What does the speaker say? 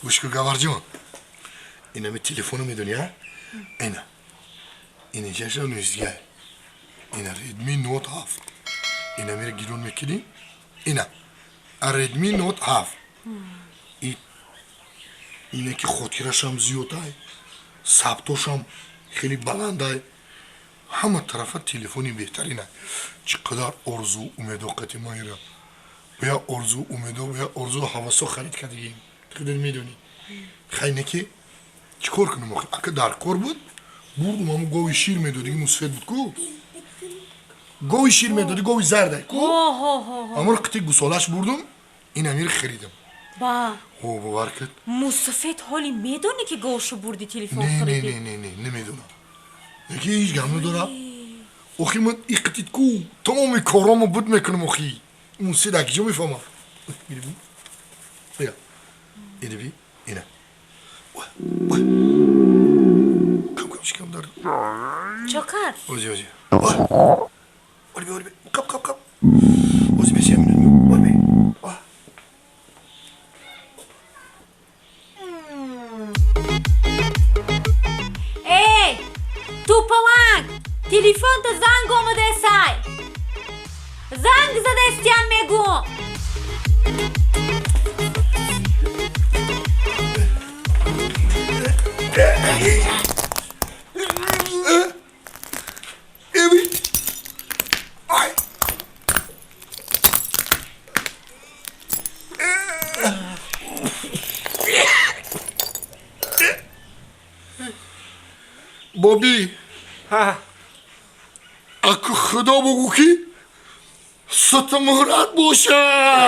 گوش کن گوار جان اینا می تلفنو میدونی ها اینا اینا چشم نوشتگاه اینا ریدمی نوت هفت اینا میره گیرون میکنی اینا ریدمی نوت هفت اینه که خاطرش هم زیاده ثبتش هم خیلی بلنده همه طرف تلفنی بهترینه چقدر ارزو امید و قدیمایی را بیا ارزو امید و بیا ارزو حواسو خرید کردیم خودت میدونی خیلی که چیکار کنم آخه اگه در کار بود بردم همون گوی شیر میدادی این سفید بود کو گوی شیر میدادی گوی زرده کو اما رو قطعی گسالش بردم این امیر خریدم با او باور کرد مصفت حالی میدونی که گوشو بردی تلفن نه خریدی؟ نمیدونم یکی هیچ گم نداره اخی من ای قطعید کو تمام کارامو بود میکنم اخی اون سه دکیجا میفهمم میری بی بیا اینه بی اینه وای کم شکم داره چکر؟ اوزی بی کپ اوزی بسیم بی ای توپوانگ تلفن تو زنگ آمده سای زنگ زده استیم میگو ایوی آی بابی اکو خدا بگو که ست مهرت باشه